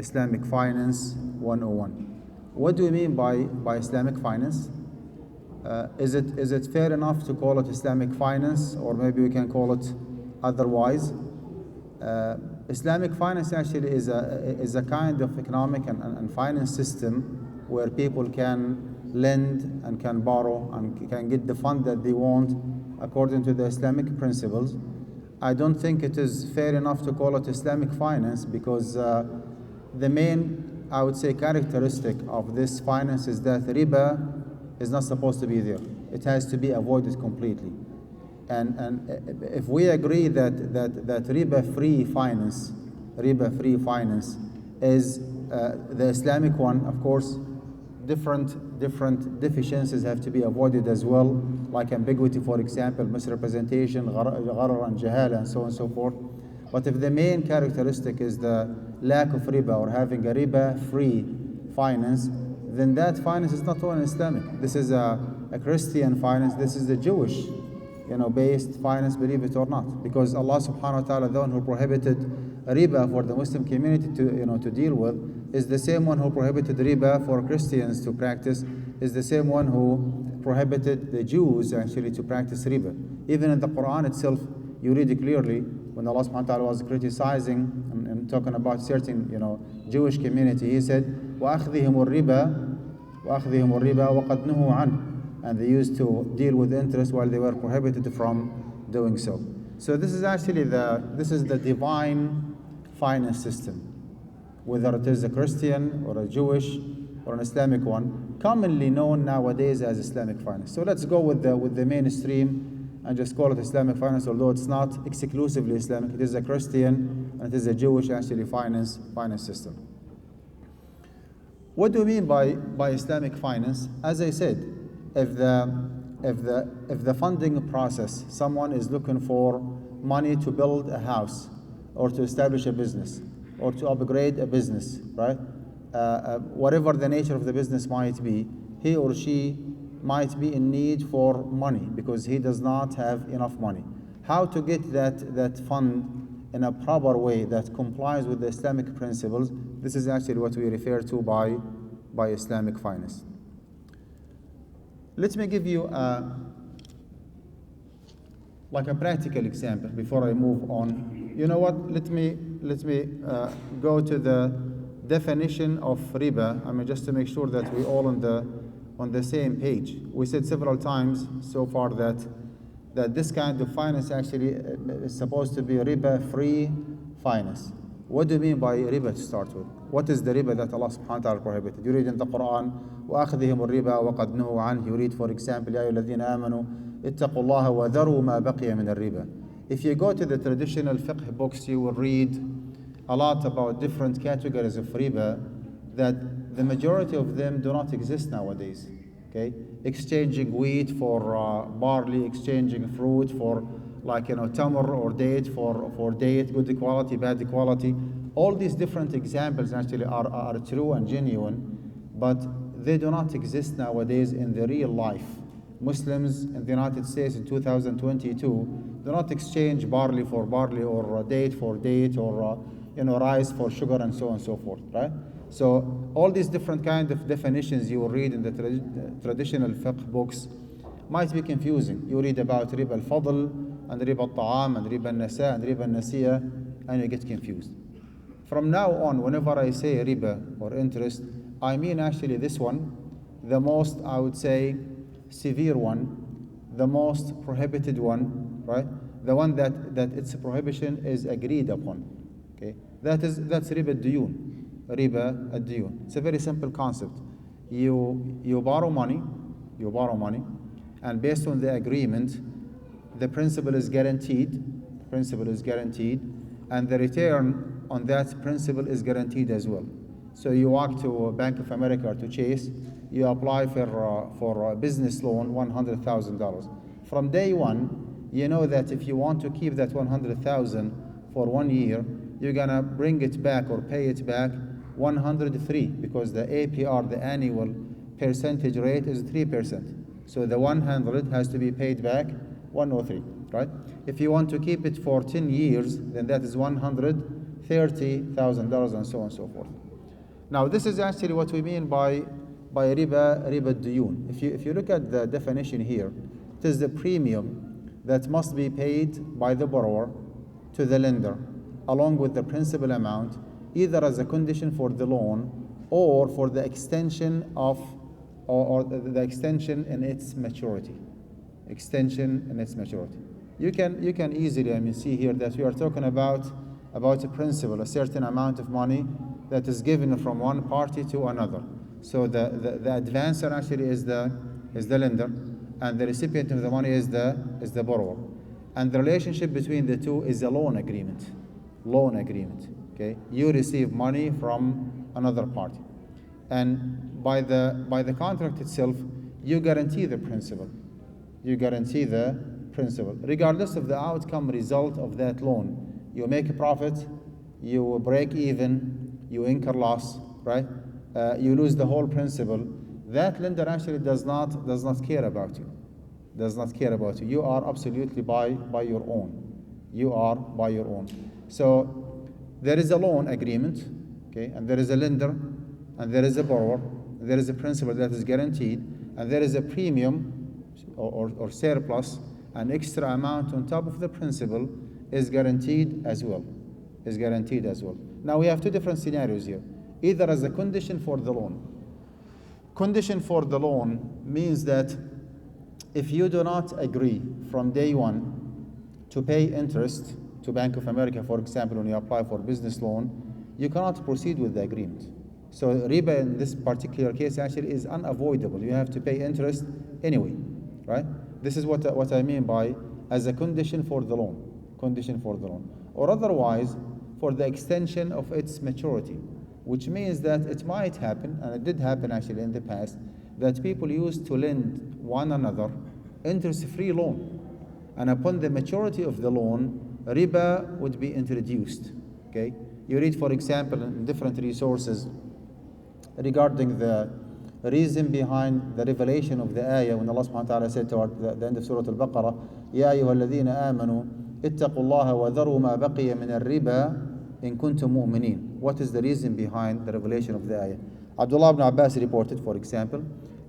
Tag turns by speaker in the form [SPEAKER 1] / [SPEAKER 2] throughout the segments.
[SPEAKER 1] Islamic Finance 101. What do we mean by Islamic finance? Is it fair enough to call it Islamic finance, or maybe we can call it otherwise? Islamic finance actually is a kind of economic and finance system where people can lend and can borrow and can get the fund that they want according to the Islamic principles. I don't think it is fair enough to call it Islamic finance because the main, I would say, characteristic of this finance is that riba is not supposed to be there. It has to be avoided completely. And if we agree that riba-free finance is the Islamic one, of course, different deficiencies have to be avoided as well, like ambiguity, for example, misrepresentation, gharar and jahala, and so on and so forth. But if the main characteristic is the lack of riba or having a riba-free finance, then that finance is not only Islamic. This is a Christian finance. This is the Jewish, based finance, believe it or not. Because Allah subhanahu wa ta'ala, the one who prohibited riba for the Muslim community to deal with, is the same one who prohibited riba for Christians to practice, is the same one who prohibited the Jews actually to practice riba. Even in the Quran itself, you read it clearly when Allah subhanahu wa ta'ala was criticizing and talking about certain Jewish community. He said, وَأَخْذِهِمُ الرِّبَا وَقَدْ نُهُوا عَنْهُ. And they used to deal with interest while they were prohibited from doing so. So this is actually the divine finance system, whether it is a Christian or a Jewish or an Islamic one, commonly known nowadays as Islamic finance. So let's go with the mainstream and just call it Islamic finance, although it's not exclusively Islamic. It is a Christian and it is a Jewish actually finance system. What do we mean by Islamic finance? As I said, if the funding process, someone is looking for money to build a house or to establish a business or to upgrade a business, right? Whatever the nature of the business might be, he or she might be in need for money because he does not have enough money. How to get that fund in a proper way that complies with the Islamic principles, this is actually what we refer to by Islamic finance. Let me give you a practical example before I move on. You know what? Let me go to the definition of riba. I mean, just to make sure that we all on the same page. We said several times so far that this kind of finance actually is supposed to be riba-free finance. What do you mean by riba to start with? What is the riba that Allah subhanahu wa ta'ala prohibited? You read in the Quran, وَأَخْذِهِمُ الرِّبَا وَقَدْ نُهُوا عَنْهُ. You read, for example, يَا أَيُّهَا الَّذِينَ آمَنُوا اتَّقُوا اللَّهَ وَذَرُوا مَا بَقِيَ مِنَ الرِّبَا. If you go to the traditional fiqh books, you will read a lot about different categories of riba that the majority of them do not exist nowadays. Okay, exchanging wheat for barley, exchanging fruit for tamar or date for date, good quality, bad quality. All these different examples actually are true and genuine, but they do not exist nowadays in the real life. Muslims in the United States in 2022 do not exchange barley for barley or date for date or rice for sugar and so on and so forth, right? So all these different kind of definitions you will read in the traditional fiqh books might be confusing. You read about riba al-fadl and riba al-ta'am and riba al-nasa and riba al-nasiya, and you get confused. From now on, whenever I say riba or interest, I mean actually this one, the most, I would say, severe one, the most prohibited one, right? The one that its prohibition is agreed upon. Okay, that's riba al-diyun. Riba ad-diyun. It's a very simple concept. You borrow money, and based on the agreement, the principal is guaranteed, and the return on that principal is guaranteed as well. So you walk to Bank of America to Chase, you apply for a business loan, $100,000. From day one, you know that if you want to keep that $100,000 for 1 year, you're gonna bring it back or pay it back 103, because the APR, the annual percentage rate, is 3%. So the 100 has to be paid back 103, right? If you want to keep it for 10 years, then that is $130,000 and so on and so forth. Now, this is actually what we mean by riba duyun. If you look at the definition here, it is the premium that must be paid by the borrower to the lender, along with the principal amount, either as a condition for the loan or for the extension of or the extension in its maturity. Extension in its maturity. You can easily, see here that we are talking about a principal, a certain amount of money that is given from one party to another. So the advancer actually is the lender, and the recipient of the money is the borrower. And the relationship between the two is a loan agreement. Loan agreement. Okay? You receive money from another party. And by the contract itself, you guarantee the principal. You guarantee the principal. Regardless of the outcome result of that loan. You make a profit, you break even, you incur loss, right? You lose the whole principal. That lender actually does not care about you. Does not care about you. You are absolutely by your own. You are by your own. So there is a loan agreement, okay, and there is a lender, and there is a borrower, and there is a principal that is guaranteed, and there is a premium or surplus, an extra amount on top of the principal is guaranteed as well. Is guaranteed as well. Now we have two different scenarios here. Either as a condition for the loan. Condition for the loan means that if you do not agree from day one to pay interest to Bank of America, for example, when you apply for a business loan, you cannot proceed with the agreement. So riba in this particular case actually is unavoidable. You have to pay interest anyway, right? This is what I mean by as a condition for the loan. Condition for the loan. Or otherwise, for the extension of its maturity, which means that it might happen, and it did happen actually in the past, that people used to lend one another interest-free loan. And upon the maturity of the loan, riba would be introduced. Okay? You read, for example, in different resources regarding the reason behind the revelation of the ayah when Allah subhanahu wa ta'ala said toward the end of Surah Al-Baqarah, يَا أَيُّهَا الَّذِينَ آمَنُوا اتَّقُوا اللَّهَ وَذَرُوا مَا بَقِيَ مِنَ الرِّبَا إِن كُنتُم مُؤْمِنِينَ. What is the reason behind the revelation of the ayah? Abdullah ibn Abbas reported, for example,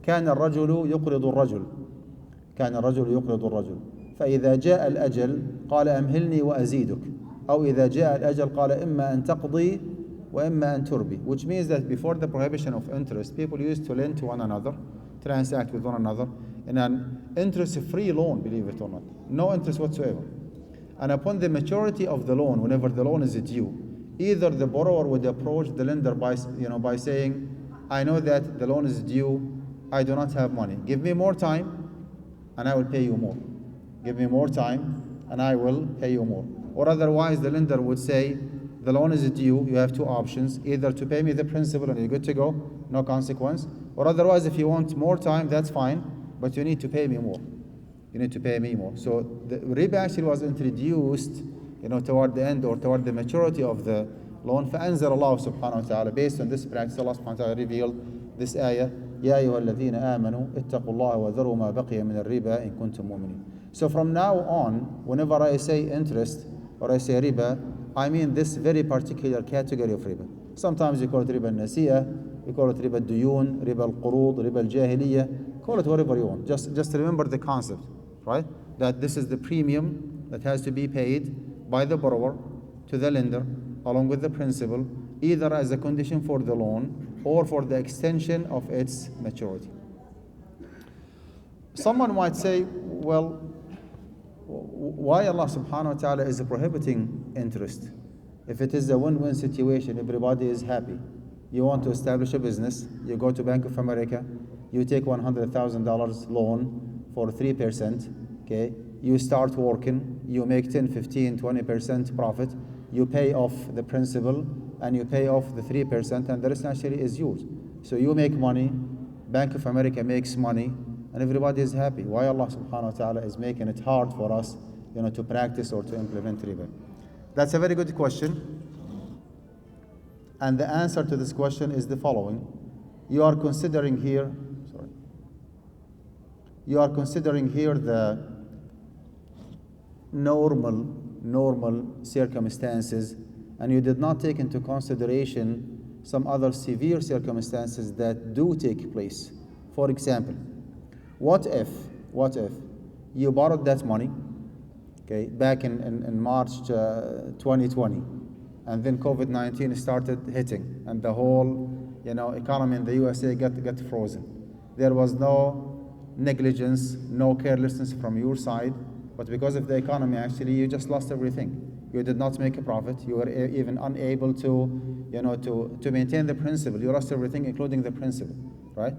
[SPEAKER 1] كان الرجل يقرض الرجل كان الرجل يقرض الرجل فإذا جاء الأجل قال أمهلني وأزيدك أو إذا جاء الأجل قال إما أن تقضي وإما أن تربي, which means that before the prohibition of interest, people used to lend to one another, transact with one another in an interest-free loan, believe it or not, no interest whatsoever. And upon the maturity of the loan, whenever the loan is due, either the borrower would approach the lender by saying, I know that the loan is due, I do not have money. Give me more time and I will pay you more. Give me more time and I will pay you more. Or otherwise the lender would say, the loan is due, you have two options, either to pay me the principal and you're good to go, no consequence, or otherwise if you want more time, that's fine, but you need to pay me more. You need to pay me more. So the riba actually was introduced, toward the end or toward the maturity of the loan. فأنزل الله سبحانه وتعالى. Based on this practice, Allah subhanahu wa ta'ala revealed this ayah, يا أيها الذين آمنوا اتقوا الله وذروا ما بقي من الربا إن كنتم مؤمنين. So from now on, whenever I say interest or I say riba, I mean this very particular category of riba. Sometimes you call it riba al-nasiyah, you call it riba al-duyun, riba al-qurud, riba al-jahiliyyah, call it whatever you want. Just remember the concept, right? That this is the premium that has to be paid by the borrower to the lender along with the principal, either as a condition for the loan or for the extension of its maturity. Someone might say, well, why Allah subhanahu wa ta'ala is prohibiting interest? If it is a win-win situation, everybody is happy. You want to establish a business, you go to Bank of America, you take $100,000 loan for 3%, okay? You start working, you make 10, 15, 20% profit, you pay off the principal and you pay off the 3% and the rest actually is yours. So you make money, Bank of America makes money, and everybody is happy. Why Allah subhanahu wa ta'ala is making it hard for us, to practice or to implement riba? That's a very good question. And the answer to this question is the following. You are considering here the normal circumstances, and you did not take into consideration some other severe circumstances that do take place. For example, what if you borrowed that money, okay, back in March 2020, and then COVID-19 started hitting, and the whole economy in the USA got frozen. There was no negligence, no carelessness from your side, but because of the economy, actually, you just lost everything. You did not make a profit. You were even unable to maintain the principal. You lost everything, including the principal, right?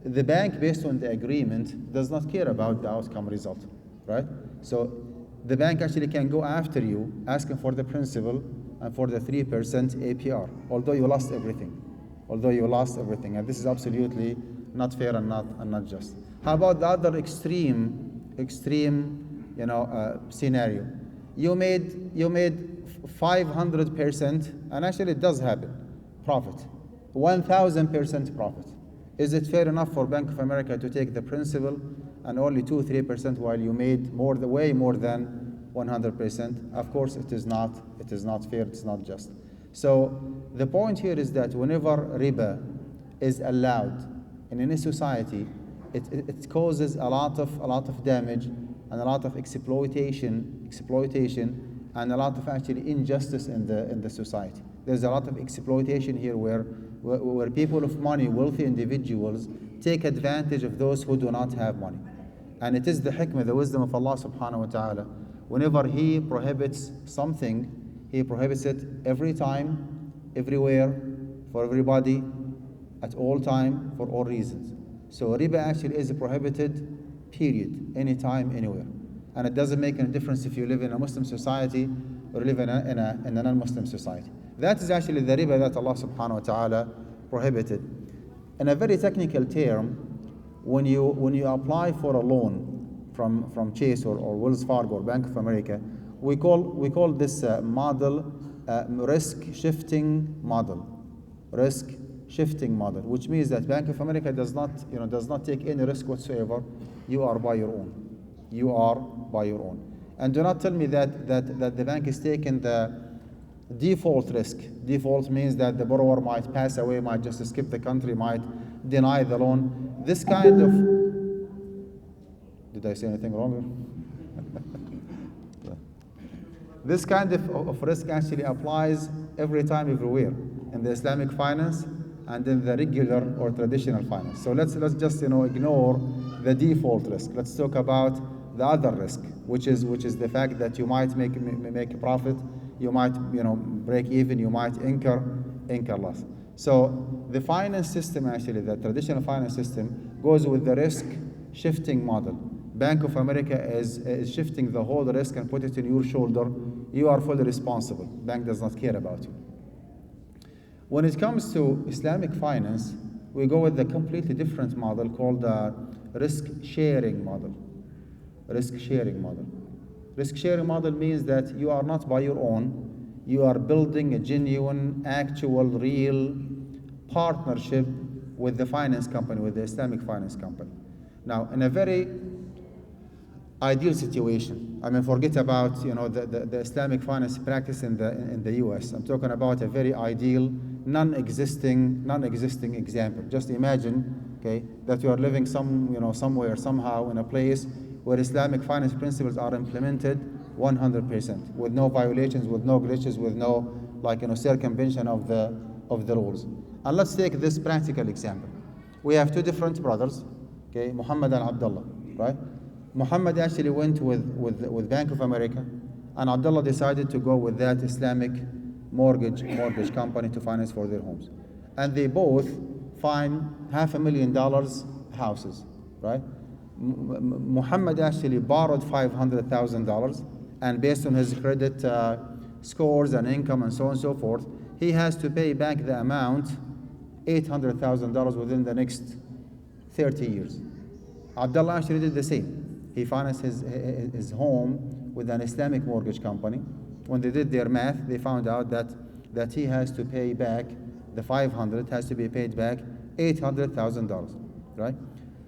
[SPEAKER 1] The bank, based on the agreement, does not care about the outcome result, right? So the bank actually can go after you, asking for the principal and for the 3% APR, although you lost everything. And this is absolutely not fair and not just. How about the other extreme scenario? You made 500%, and actually it does happen, profit, 1,000% profit. Is it fair enough for Bank of America to take the principal and only 2-3% while you made way more than 100%? Of course, it is not fair. It's not just. So the point here is that whenever riba is allowed in any society, it causes a lot of damage and a lot of exploitation, and a lot of actually injustice in the society. There's a lot of exploitation here where people of money, wealthy individuals, take advantage of those who do not have money. And it is the hikmah, the wisdom of Allah subhanahu wa ta'ala. Whenever He prohibits something, He prohibits it every time, everywhere, for everybody, at all time, for all reasons. So riba actually is prohibited, period, anytime, anywhere. And it doesn't make any difference if you live in a Muslim society or live in a non-Muslim society. That is actually the riba that Allah subhanahu wa ta'ala prohibited. In a very technical term, when you apply for a loan from Chase or Wells Fargo or Bank of America, we call this model risk shifting model, which means that Bank of America does not take any risk whatsoever. You are by your own. And do not tell me that the bank is taking the default risk. Default means that the borrower might pass away, might just escape the country, might deny the loan. This kind of... Did I say anything wrong? This kind of risk actually applies every time, everywhere, in the Islamic finance and in the regular or traditional finance. So let's just ignore the default risk. Let's talk about the other risk, which is the fact that you might make a profit, you might break even, you might incur loss. So the finance system, actually, the traditional finance system, goes with the risk shifting model. Bank of America is shifting the whole risk and put it in your shoulder. You are fully responsible. Bank does not care about you. When it comes to Islamic finance, we go with a completely different model called the risk-sharing model. Risk-sharing model means that you are not by your own. You are building a genuine, actual, real partnership with the finance company, with the Islamic finance company. Now, in a very ideal situation, forget about the Islamic finance practice in the US. I'm talking about a very ideal, non-existing example. Just imagine, okay, that you are living somewhere, somehow, in a place where Islamic finance principles are implemented 100%, with no violations, with no glitches, with no circumvention of the rules. And let's take this practical example. We have two different brothers, okay, Muhammad and Abdullah, right? Muhammad actually went with Bank of America, and Abdullah decided to go with that Islamic mortgage company to finance for their homes. And they both find $500,000 houses, right? Muhammad actually borrowed $500,000, and based on his credit scores and income and so on and so forth, he has to pay back the amount, $800,000, within the next 30 years. Abdullah actually did the same. He financed his home with an Islamic mortgage company. When they did their math, they found out that he has to pay back the 500, has to be paid back $800,000, right?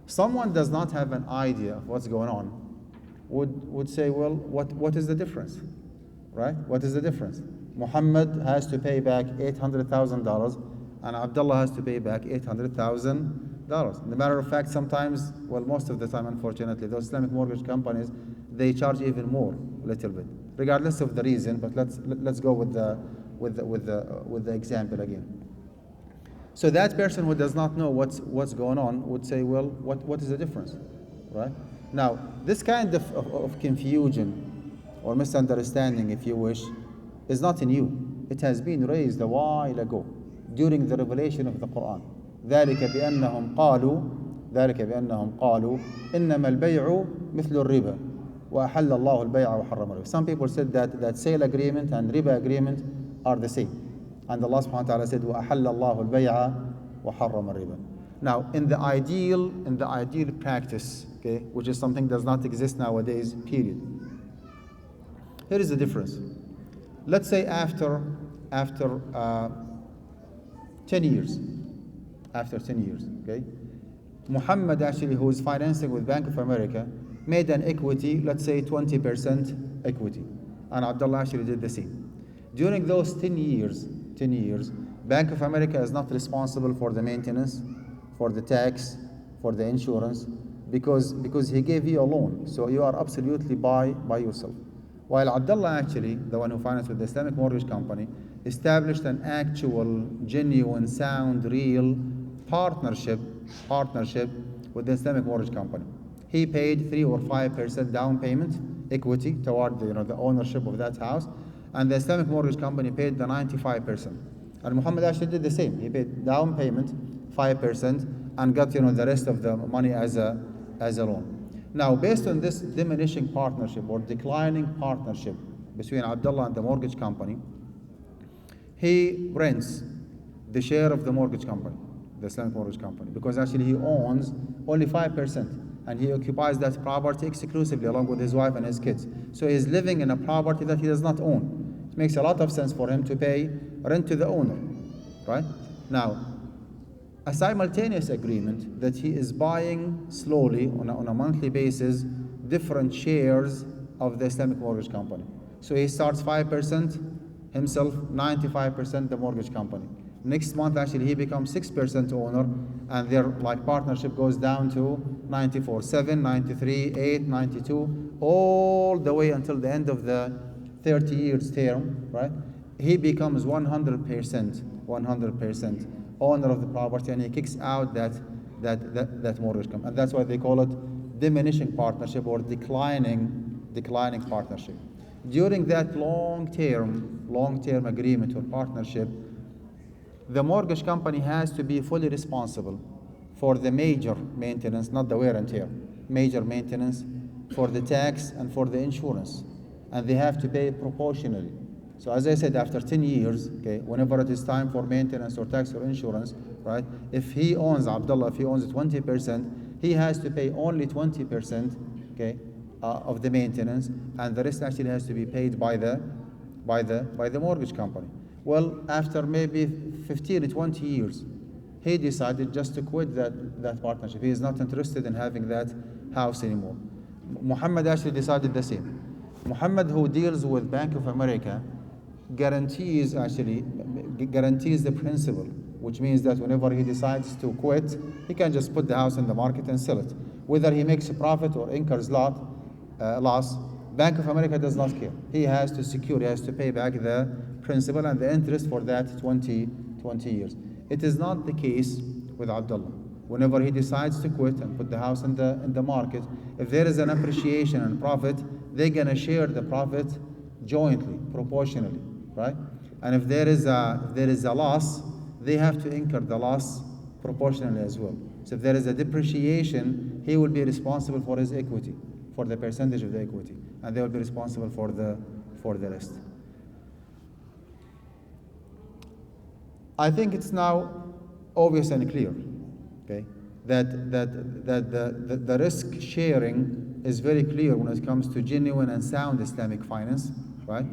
[SPEAKER 1] Someone does not have an idea of what's going on would say, well, what is the difference, right? What is the difference? Muhammad has to pay back $800,000 and Abdullah has to pay back $800,000. As a matter of fact, sometimes, well, most of the time, unfortunately, those Islamic mortgage companies, they charge even more, a little bit, regardless of the reason. But let's go with the example again. So that person who does not know what's going on would say, well, what is the difference, right? Now, this kind of confusion or misunderstanding, if you wish, is not new. It has been raised a while ago during the revelation of the Quran. ذلك بأنهم قالوا إنما البيع مثل الربا وأحل الله البيع وحرم الربا. Some people said that sale agreement and riba agreement are the same. And Allah subhanahu wa ta'ala said, وَأَحَلَّ اللَّهُ الْبَيْعَ وَحَرَّمَ الرِّبَى. Now, in the ideal practice, okay, which is something that does not exist nowadays, period. Here is the difference. Let's say after 10 years, okay, Muhammad actually, who is financing with Bank of America, made an equity, let's say 20% equity, and Abdullah actually did the same. During those 10 years, Bank of America is not responsible for the maintenance, for the tax, for the insurance, because he gave you a loan, so you are absolutely by yourself. While Abdullah actually, the one who financed with the Islamic mortgage company, established an actual, genuine, sound, real partnership with the Islamic mortgage company. He paid 3 or 5% down payment equity toward the ownership of that house, and the Islamic mortgage company paid the 95%. And Muhammad actually did the same. He paid down payment 5% and got the rest of the money as a loan. Now, based on this diminishing partnership or declining partnership between Abdullah and the mortgage company, he rents the share of the mortgage company, the Islamic mortgage company, because actually he owns only 5%. And he occupies that property exclusively along with his wife and his kids. So he's living in a property that he does not own. It makes a lot of sense for him to pay rent to the owner, right? Now, a simultaneous agreement that he is buying slowly on a monthly basis different shares of the Islamic mortgage company. So he starts 5% himself, 95% the mortgage company. Next month, actually, he becomes 6% owner, and their partnership goes down to 94, 7, 93, 8, 92, all the way until the end of the 30 years term, right? He becomes 100% owner of the property, and he kicks out that mortgage company. And that's why they call it diminishing partnership or declining partnership. During that long-term agreement or partnership, the mortgage company has to be fully responsible for the major maintenance, not the wear and tear, major maintenance, for the tax and for the insurance. And they have to pay proportionally. So as I said, after 10 years, okay, whenever it is time for maintenance or tax or insurance, right, if Abdullah, if he owns 20%, he has to pay only 20%, okay, of the maintenance, and the rest actually has to be paid by the mortgage company. Well, after maybe 15 to 20 years, he decided just to quit that partnership. He is not interested in having that house anymore. Muhammad actually decided the same. Muhammad, who deals with Bank of America, guarantees the principal, which means that whenever he decides to quit, he can just put the house in the market and sell it. Whether he makes a profit or incurs loss, Bank of America does not care. He has to pay back the principal and the interest for that 20 years. It is not the case with Abdullah. Whenever he decides to quit and put the house in the market, if there is an appreciation and profit, they're gonna share the profit jointly, proportionally, right? And if there is a loss, they have to incur the loss proportionally as well. So if there is a depreciation, he will be responsible for his equity, for the percentage of the equity, and they will be responsible for the rest. I think it's now obvious and clear, okay, that the risk sharing is very clear when it comes to genuine and sound Islamic finance, right?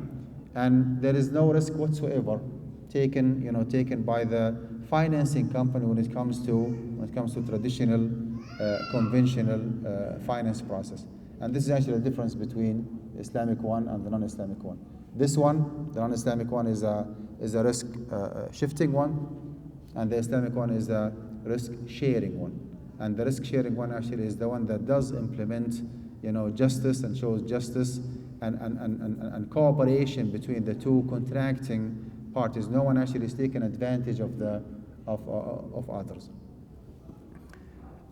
[SPEAKER 1] And there is no risk whatsoever taken by the financing company when it comes to traditional, conventional finance process. And this is actually the difference between the Islamic one and the non-Islamic one. This one, the non-Islamic one, is a risk shifting one, and the Islamic one is a risk sharing one. And the risk sharing one actually is the one that does implement, justice and shows justice and cooperation between the two contracting parties. No one actually is taking advantage of others.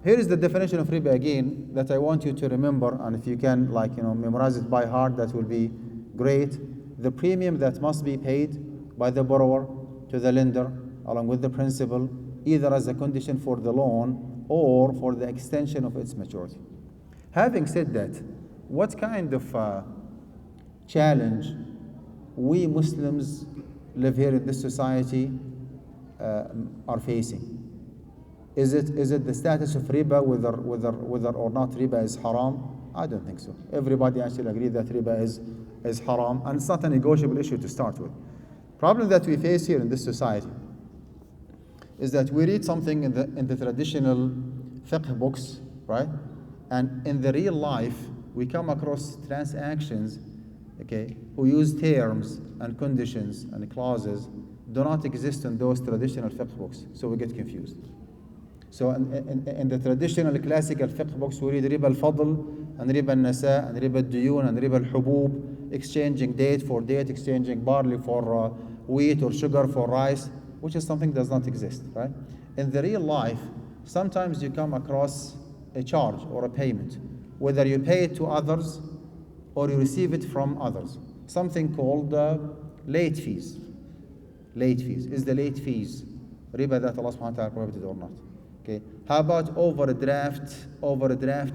[SPEAKER 1] Here is the definition of riba again that I want you to remember, and if you can memorize it by heart, that will be great. The premium that must be paid by the borrower to the lender along with the principal, either as a condition for the loan or for the extension of its maturity. Having said that, what kind of challenge we Muslims live here in this society are facing? Is it the status of riba, whether or not riba is haram? I don't think so. Everybody actually agrees that riba is haram, and it's not a negotiable issue to start with. Problem that we face here in this society is that we read something in the traditional fiqh books, right? And in the real life, we come across transactions, who use terms and conditions and clauses do not exist in those traditional fiqh books, so we get confused. So in the traditional classical fiqh books, we read riba al-fadl and riba al-nasa and riba al-duyun and riba al-hubub, exchanging date for date, exchanging barley for wheat or sugar for rice, which is something that does not exist, right? In the real life, sometimes you come across a charge or a payment, whether you pay it to others or you receive it from others, something called late fees. Late fees. Is the late fees riba that Allah subhanahu wa ta'ala prohibited or not? Okay. How about overdraft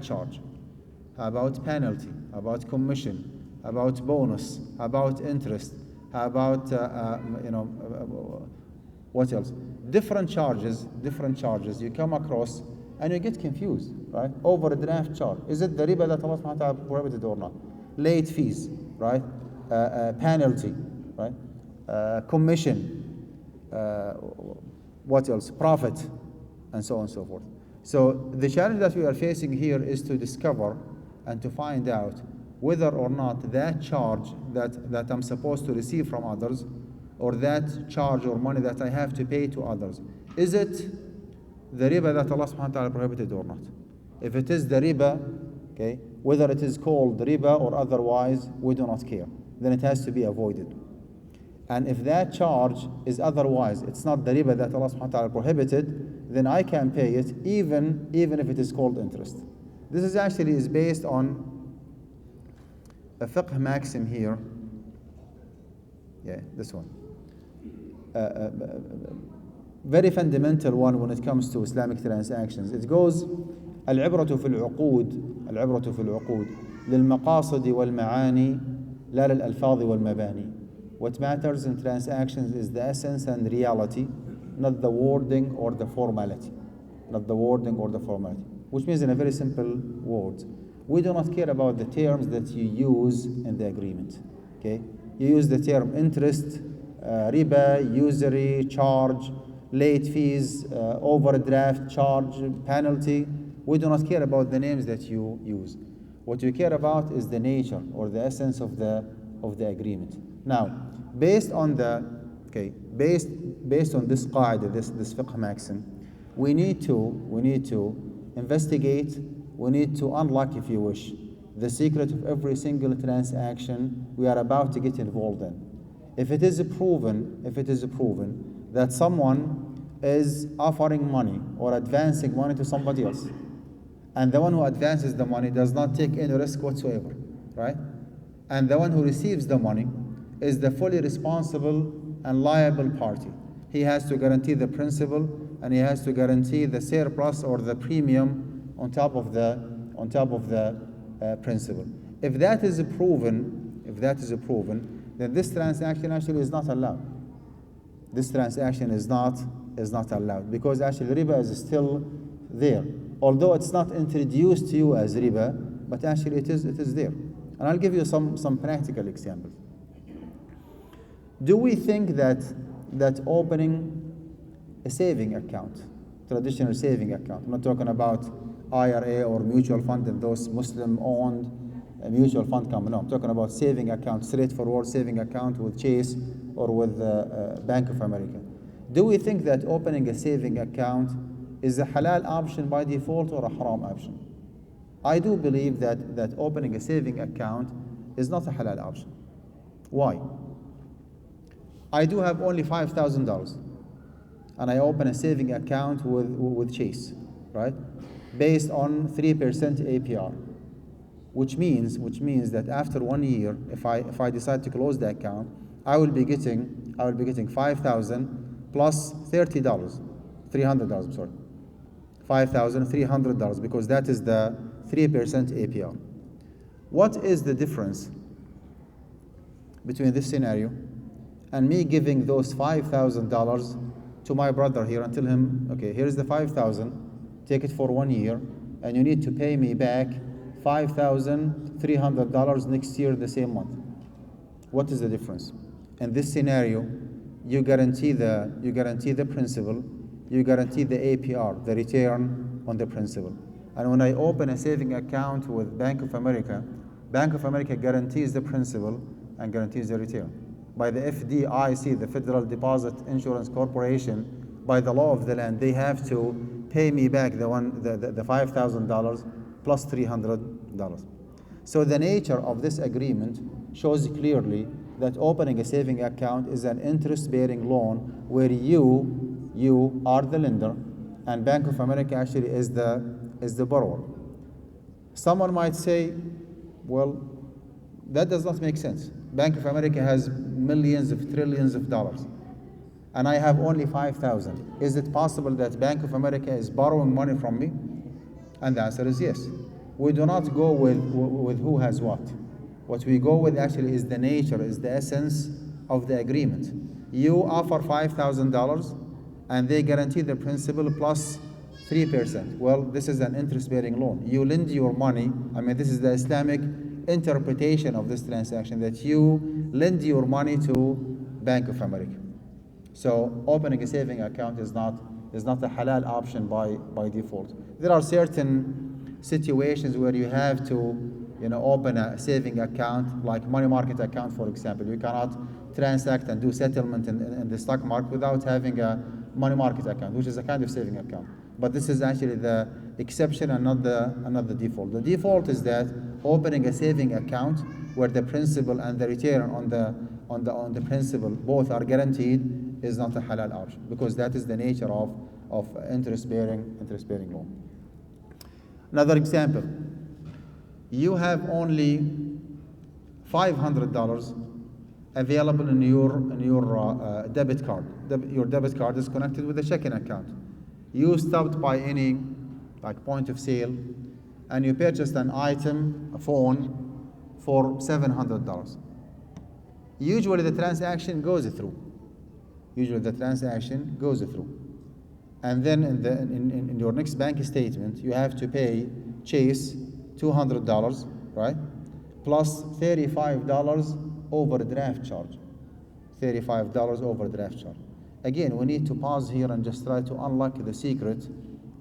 [SPEAKER 1] charge? How about penalty? How about commission? How about bonus? How about interest? How about what else? Different charges you come across and you get confused, right? Overdraft charge. Is it the riba that Allah subhanahu wa ta'ala prohibited or not? Late fees, right? Penalty, right? Commission. What else? Profit, and so on and so forth. So the challenge that we are facing here is to discover and to find out whether or not that charge that I'm supposed to receive from others, or that charge or money that I have to pay to others, is it the riba that Allah subhanahu wa ta'ala prohibited or not? If it is the riba, whether it is called riba or otherwise, we do not care. Then it has to be avoided. And if that charge is otherwise, it's not the riba that Allah subhanahu wa ta'ala prohibited, then I can pay it even if it is called interest. This is based on a fiqh maxim here. Yeah, this one. Very fundamental one when it comes to Islamic transactions. It goes, العبرة في العقود للمقاصد والمعاني لا للألفاظ والمباني. What matters in transactions is the essence and reality, not the wording or the formality. Not the wording or the formality. Which means, in a very simple words, we do not care about the terms that you use in the agreement. You use the term interest, riba, usury, charge, late fees, overdraft charge, penalty. We do not care about the names that you use. What we care about is the nature or the essence of the agreement. Now, based on this qaida, this fiqh maxim, we need to investigate. We need to unlock, if you wish, the secret of every single transaction we are about to get involved in. If it is proven that someone is offering money or advancing money to somebody else, and the one who advances the money does not take any risk whatsoever, right? And the one who receives the money is the fully responsible and liable party. He has to guarantee the principal, and he has to guarantee the surplus or the premium on top of the principal. If that is proven, then this transaction actually is not allowed. This transaction is not allowed, because actually riba is still there. Although it's not introduced to you as riba, but actually it is there. And I'll give you some practical examples. Do we think that opening a saving account, traditional saving account, I'm not talking about IRA or mutual fund and those Muslim-owned a mutual fund company. No, I'm talking about saving account, straightforward saving account with Chase or with Bank of America. Do we think that opening a saving account is a halal option by default or a haram option? I do believe that opening a saving account is not a halal option. Why? I do have only $5,000 and I open a saving account with Chase, right? Based on 3% APR, which means that after 1 year, if I decide to close the account, I will be getting $5,000 plus $30, $300, I'm sorry, $5,300 because that is the 3% APR. What is the difference between this scenario and me giving those $5,000 to my brother here and tell him, okay, here's the 5,000, take it for 1 year, and you need to pay me back $5,300 next year the same month? What is the difference? In this scenario, you guarantee the principal, you guarantee the APR, the return on the principal. And when I open a saving account with Bank of America guarantees the principal and guarantees the return. By the FDIC, the Federal Deposit Insurance Corporation, by the law of the land, they have to pay me back the $5,000 plus $300. So the nature of this agreement shows clearly that opening a saving account is an interest-bearing loan where you are the lender and Bank of America actually is the borrower. Someone might say, well, that does not make sense. Bank of America has millions of trillions of dollars and I have only 5,000. Is it possible that Bank of America is borrowing money from me? And the answer is yes. We do not go with who has what. What we go with actually is the nature, is the essence of the agreement. You offer $5,000 and they guarantee the principal plus 3%. Well, this is an interest-bearing loan. You lend your money. I mean, this is the Islamic interpretation of this transaction, that you lend your money to Bank of America. So opening a saving account is not a halal option by default. There are certain situations where you have to open a saving account, like money market account, for example. You cannot transact and do settlement in the stock market without having a money market account, which is a kind of saving account. But this is actually the exception and not the default. The default is that opening a saving account where the principal and the return on the principal both are guaranteed is not a halal option, because that is the nature of interest-bearing loan. Another example. You have only $500 available in your debit card. Your debit card is connected with a checking account. You stopped by any point of sale and you purchased an item, a phone, for $700. Usually the transaction goes through. And then in your next bank statement, you have to pay Chase $200, right? Plus $35 overdraft charge. $35 overdraft charge. Again, we need to pause here and just try to unlock the secret,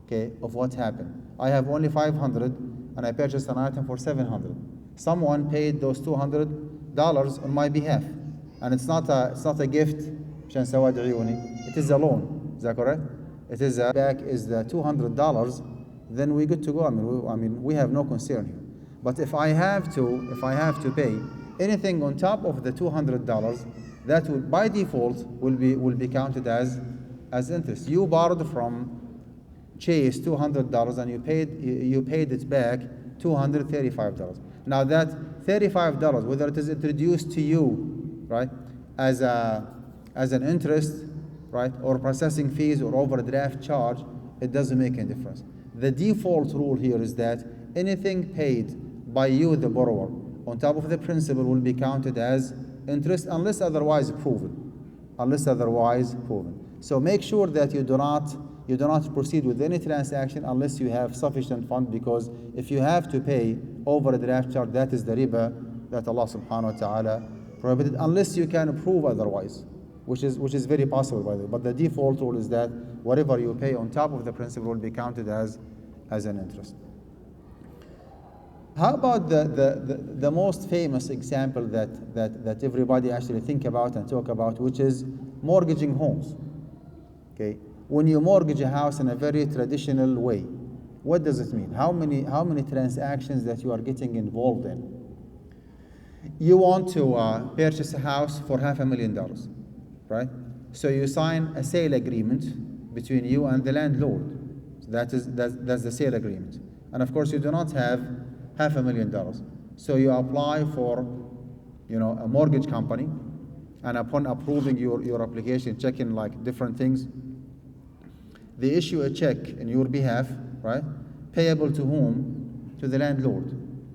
[SPEAKER 1] okay, of what happened. I have only $500 and I purchased an item for $700. Someone paid those $200 on my behalf, and it's not a gift. It is a loan. Is that correct? It is back is the $200. Then we're good to go. I mean, we have no concern here. But if I have to pay anything on top of the $200, that will by default will be counted as interest. You borrowed from Chase $200 and you paid it back $235. Now that $35, whether it is introduced to you, right, as an interest, right, or processing fees or overdraft charge, it doesn't make any difference. The default rule here is that anything paid by you, the borrower, on top of the principal will be counted as interest unless otherwise proven. So make sure that you do not proceed with any transaction unless you have sufficient fund, because if you have to pay overdraft charge, that is the riba that Allah subhanahu wa ta'ala prohibited, unless you can prove otherwise, which is very possible, by the way. But the default rule is that whatever you pay on top of the principal will be counted as an interest. How about the most famous example that everybody actually think about and talk about, which is mortgaging homes? Okay, when you mortgage a house in a very traditional way, what does it mean? How many transactions that you are getting involved in? You want to purchase a house for $500,000, right? So you sign a sale agreement between you and the landlord. So that's the sale agreement. And of course, you do not have $500,000. So you apply for, a mortgage company, and upon approving your application, checking like different things, they issue a check in your behalf, right? Payable to whom? To the landlord.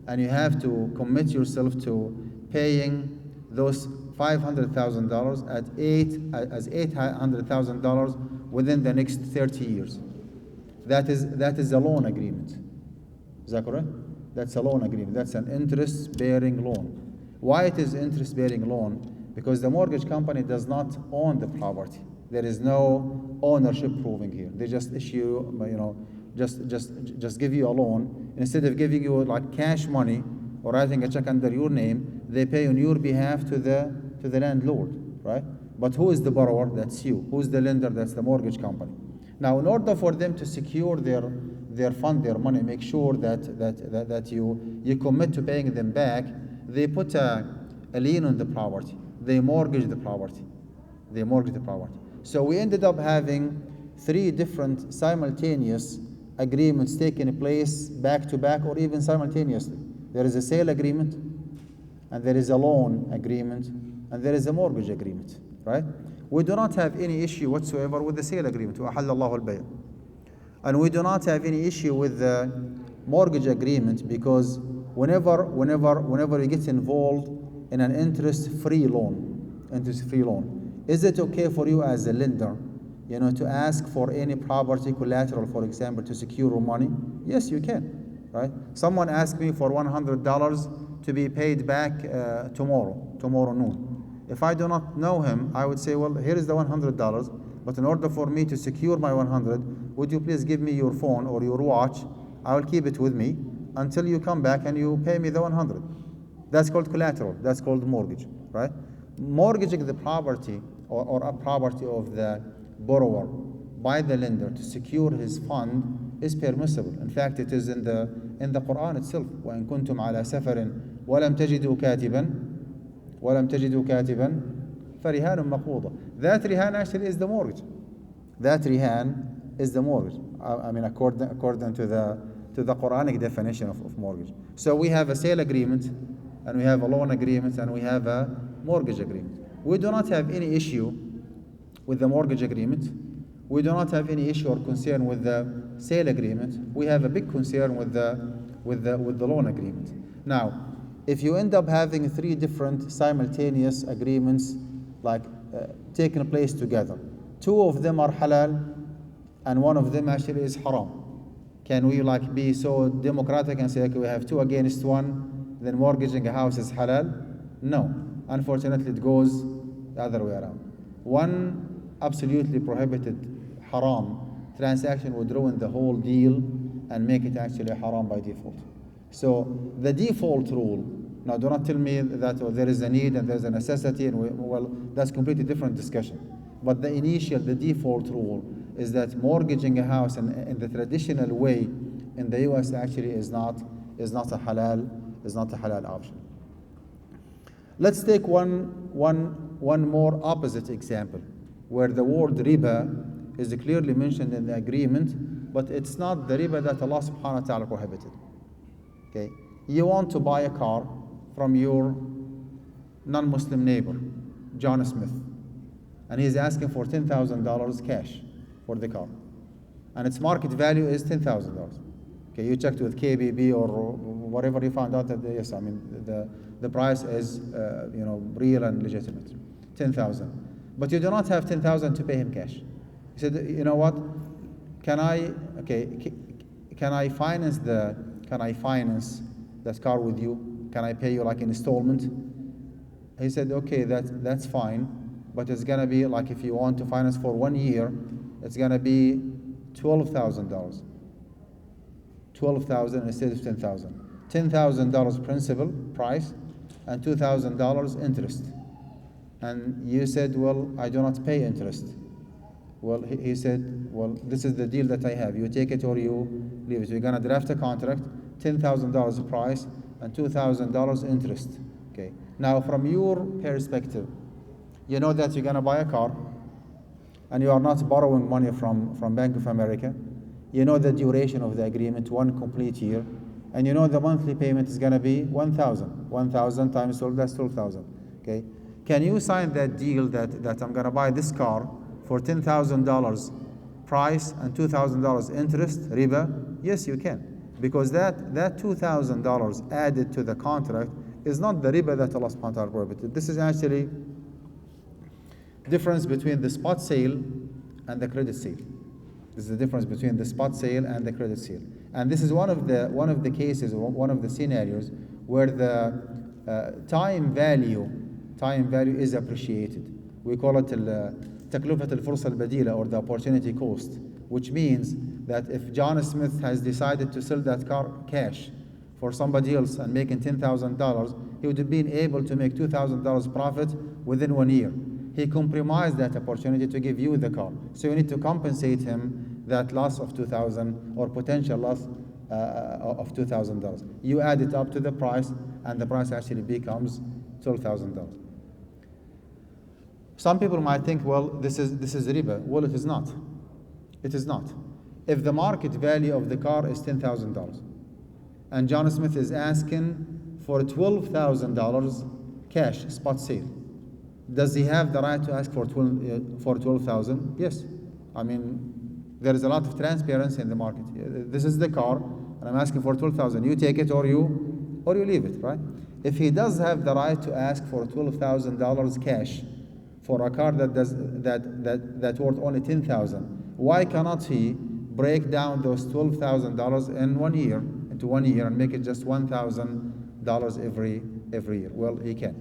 [SPEAKER 1] And you have to commit yourself to paying those $500,000 as $800,000 within the next 30 years. That is a loan agreement. Is that correct? That's a loan agreement. That's an interest-bearing loan. Why it is interest-bearing loan? Because the mortgage company does not own the property. There is no ownership proving here. They just issue, just give you a loan. Instead of giving you like cash money or writing a check under your name, they pay on your behalf to the landlord, right? But who is the borrower? That's you. Who's the lender? That's the mortgage company. Now, in order for them to secure their fund, their money, make sure that you commit to paying them back, they put a lien on the property. They mortgage the property. So we ended up having 3 different simultaneous agreements taking place back to back or even simultaneously. There is a sale agreement, and there is a loan agreement, and there is a mortgage agreement, right? We do not have any issue whatsoever with the sale agreement. وَأَحَلَّ اللَّهُ الْبَيْعَ. And we do not have any issue with the mortgage agreement, because whenever you get involved in an interest-free loan, is it okay for you as a lender, to ask for any property collateral, for example, to secure your money? Yes, you can, right? Someone asked me for $100 to be paid back tomorrow noon. If I do not know him, I would say, well, here is the $100, but in order for me to secure my 100, would you please give me your phone or your watch? I will keep it with me until you come back and you pay me the 100. That's called collateral. That's called mortgage, right? Mortgaging the property or a property of the borrower by the lender to secure his fund is permissible. In fact, it is in the Quran itself. وَإِن كُنتُمْ عَلَى سَفَرٍ وَلَمْ تَجِدُوا كَاتِبًا فَرِهَانٌ مَقْبُوضَةٌ. That rihan actually is the mortgage. I mean, according to the Quranic definition of mortgage. So we have a sale agreement, and we have a loan agreement, and we have a mortgage agreement. We do not have any issue with the mortgage agreement. We do not have any issue or concern with the sale agreement. We have a big concern with the loan agreement. Now, if you end up having 3 different simultaneous agreements taking place together, 2 of them are halal and 1 of them actually is haram, can we be so democratic and say, okay, we have 2 against 1, then mortgaging a house is halal? No. Unfortunately, it goes the other way around. One absolutely prohibited haram transaction would ruin the whole deal and make it actually haram by default. So the default rule, now do not tell me that there is a need and there's a necessity, and that's completely different discussion. But the default rule is that mortgaging a house in the traditional way in the US actually is not a halal option. Let's take one more opposite example, where the word riba is clearly mentioned in the agreement, but it's not the riba that Allah subhanahu wa ta'ala prohibited. Okay, you want to buy a car from your non-Muslim neighbor, John Smith, and he's asking for $10,000 cash for the car, and its market value is $10,000. Okay, you checked with KBB or whatever, you found out that yes, I mean the price is real and legitimate, 10,000. But you do not have 10,000 to pay him cash. He said, you know what? Can I finance that car with you? Can I pay you like an installment? He said, okay, that's fine, but it's gonna be like, if you want to finance for 1 year, it's gonna be $12,000. 12,000 instead of 10,000. $10,000 principal price and $2,000 interest. And you said, well, I do not pay interest. Well, he said, well, this is the deal that I have. You take it or you leave it. We're going to draft a contract, $10,000 price and $2,000 interest. Okay. Now, from your perspective, you know that you're going to buy a car and you are not borrowing money from Bank of America. You know the duration of the agreement, 1 complete year. And you know the monthly payment is going to be 1,000. 1,000 times 12, that's 12,000. Okay. Can you sign that deal that I'm going to buy this car for $10,000 price and $2,000 interest, riba? Yes, you can. Because that $2,000 added to the contract is not the riba that Allah subhanahu wa ta'ala prohibited. This is actually difference between the spot sale and the credit sale. This is the difference between the spot sale and the credit sale. And this is one of the cases, or one of the scenarios where the time value is appreciated. We call it تكلفة الفرصة البديلة, or the opportunity cost, which means that if John Smith has decided to sell that car cash for somebody else and making $10,000, he would have been able to make $2,000 profit within 1 year. He compromised that opportunity to give you the car. So you need to compensate him that loss of $2,000 or potential loss of $2,000. You add it up to the price, and the price actually becomes $12,000. Some people might think, well, this is riba. Well, it is not. It is not. If the market value of the car is $10,000 and John Smith is asking for $12,000 cash spot sale, does he have the right to ask for $12,000? Yes. I mean, there is a lot of transparency in the market. This is the car, and I'm asking for $12,000. You take it or you leave it, right? If he does have the right to ask for $12,000 cash for a car that worth only $10,000, why cannot he break down those $12,000 in 1 year into 1 year and make it just $1,000 every year? Well, he can.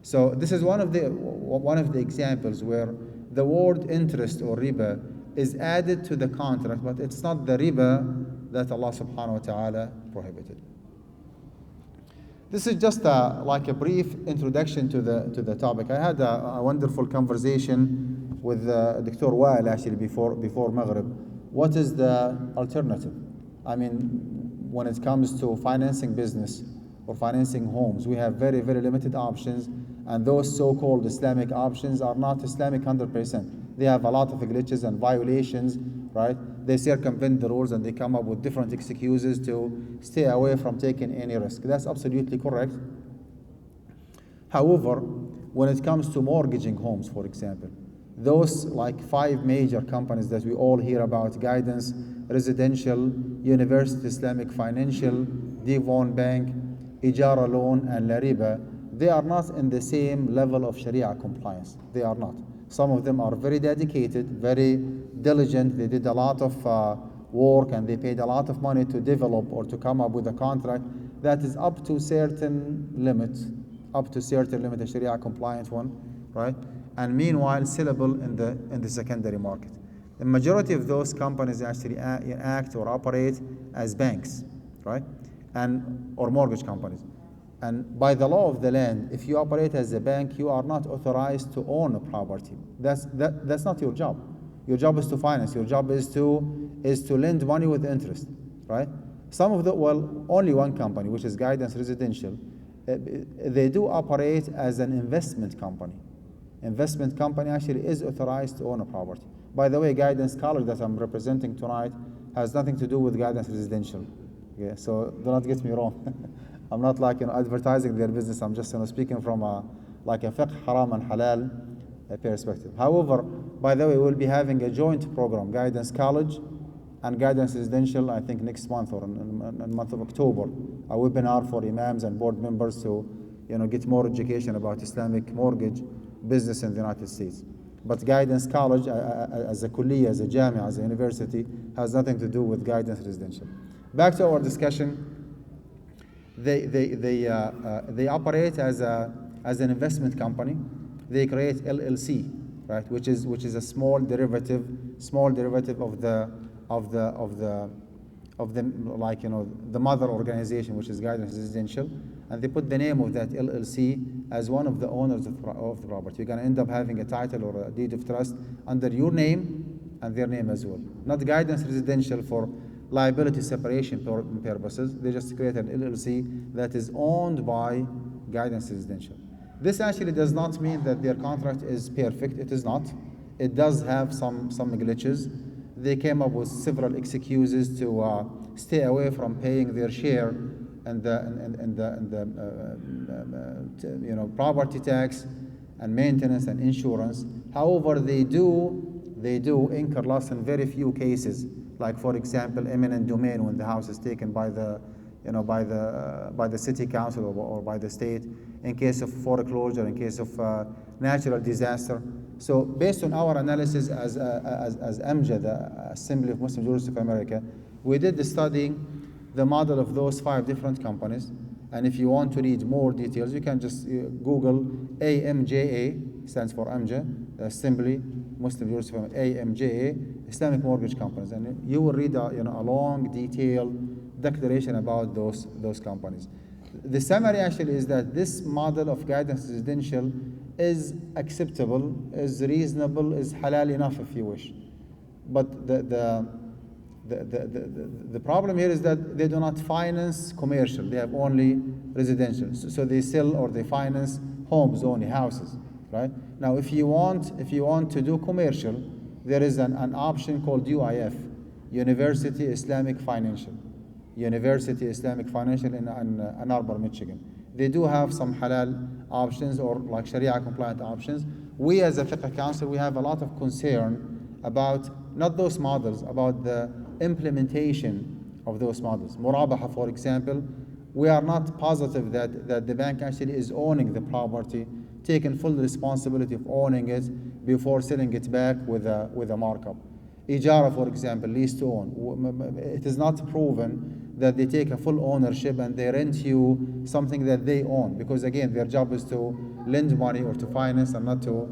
[SPEAKER 1] So this is one of the examples where the word interest or riba is added to the contract, but it's not the riba that Allah subhanahu wa ta'ala prohibited. This is just like a brief introduction to the topic. I had a wonderful conversation with Dr. Wael actually before Maghrib. What is the alternative? I mean, when it comes to financing business or financing homes, we have very, very limited options, and those so-called Islamic options are not Islamic 100%. They have a lot of glitches and violations, right? They circumvent the rules and they come up with different excuses to stay away from taking any risk. That's absolutely correct. However, when it comes to mortgaging homes, for example, those like 5 major companies that we all hear about, Guidance, Residential, University Islamic Financial, Devon Bank, Ijara Loan, and La Riba, they are not in the same level of Sharia compliance. They are not. Some of them are very dedicated, very diligent. They did a lot of work and they paid a lot of money to develop or to come up with a contract that is up to certain limit, a Sharia compliant one, right? And meanwhile, sellable in the secondary market. The majority of those companies actually act or operate as banks, right? Or mortgage companies. And by the law of the land, if you operate as a bank, you are not authorized to own a property. That's not your job. Your job is to finance. Your job is to lend money with interest, right? Only one company, which is Guidance Residential, they do operate as an investment company. Investment company actually is authorized to own a property. By the way, Guidance College that I'm representing tonight has nothing to do with Guidance Residential. Okay, so do not get me wrong. I'm not advertising their business. I'm just speaking from a fiqh, haram and halal perspective. However, by the way, we'll be having a joint program, Guidance College and Guidance Residential, I think next month or in the month of October, a webinar for imams and board members to get more education about Islamic mortgage business in the United States. But Guidance College, as a kulliyah, as a jamia, as a university, has nothing to do with Guidance Residential. Back to our discussion. They operate as an investment company. They create LLC, right, which is a small derivative of of them, like, the mother organization, which is Guidance Residential, and they put the name of that LLC as one of the owners of the property. You're going to end up having a title or a deed of trust under your name and their name as well. Not Guidance Residential for liability separation purposes. They just create an LLC that is owned by Guidance Residential. This actually does not mean that their contract is perfect. It is not. It does have some glitches. They came up with several excuses to stay away from paying their share and the property tax and maintenance and insurance. However, they do incur loss in very few cases. Like, for example, eminent domain, when the house is taken by the city council or by the state, in case of foreclosure, in case of natural disaster. So based on our analysis as AMJA, the Assembly of Muslim Jurists of America, we did the study, the model of those 5 different companies. And if you want to read more details, you can just Google AMJA, stands for AMJA, the Assembly Muslim Jurists of America, AMJA, Islamic Mortgage Companies. And you will read a long, detailed declaration about those companies. The summary actually is that this model of Guidance Residential is acceptable, is reasonable, is halal enough if you wish. But the problem here is that they do not finance commercial. They have only residential. So they sell or they finance homes only, houses, right? Now, if you want to do commercial, there is an option called UIF, University Islamic Financial. University Islamic Financial in Ann Arbor, Michigan. They do have some halal options or like Sharia compliant options. We as a Fiqh Council, we have a lot of concern about not those models, about the implementation of those models. Murabaha, for example, we are not positive that the bank actually is owning the property, taking full responsibility of owning it before selling it back with a markup. Ijara, for example, lease to own. It is not proven that they take a full ownership and they rent you something that they own, because again, their job is to lend money or to finance and not to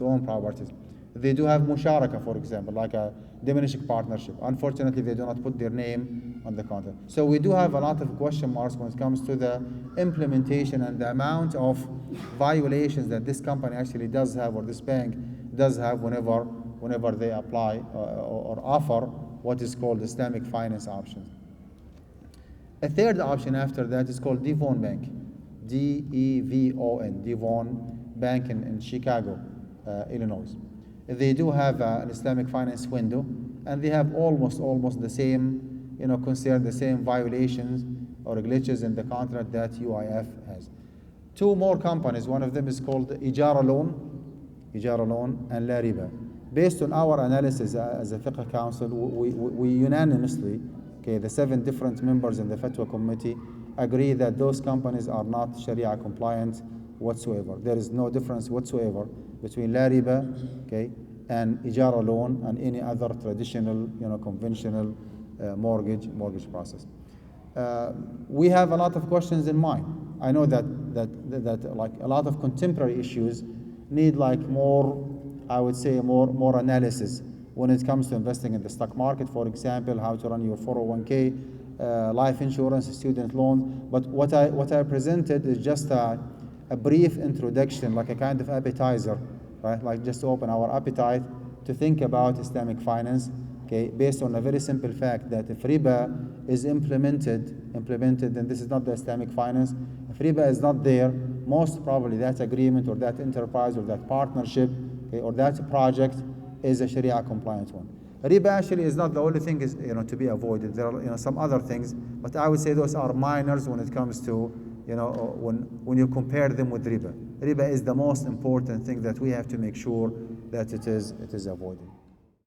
[SPEAKER 1] own properties. They do have musharaka, for example, like a diminished partnership. Unfortunately, they do not put their name on the contract. So we do have a lot of question marks when it comes to the implementation and the amount of violations that this company actually does have, or this bank does have, whenever they apply or offer what is called Islamic finance options. A third option after that is called Devon Bank, DEVON, Devon Bank in Chicago, Illinois. They do have an Islamic finance window, and they have almost the same, concern, the same violations or glitches in the contract that UIF has. 2 more companies, one of them is called Ijara Loan and La Riba. Based on our analysis as a Fiqh Council, we unanimously, the 7 different members in the Fatwa Committee, agree that those companies are not Sharia compliant whatsoever. There is no difference whatsoever between La Riba, and Ijara Loan and any other traditional, conventional mortgage process. We have a lot of questions in mind. I know that like a lot of contemporary issues need like more, I would say, more analysis when it comes to investing in the stock market, for example, how to run your 401k, life insurance, student loan. But what I presented is just a brief introduction, like a kind of appetizer, right? Like just to open our appetite to think about Islamic finance, based on a very simple fact that if riba is implemented, then this is not the Islamic finance. If riba is not there, most probably that agreement or that enterprise or that partnership, or that project is a Sharia compliant one. Riba actually is not the only thing to be avoided. There are some other things, but I would say those are minors when it comes to when you compare them with riba. Riba is the most important thing that we have to make sure that it is avoided.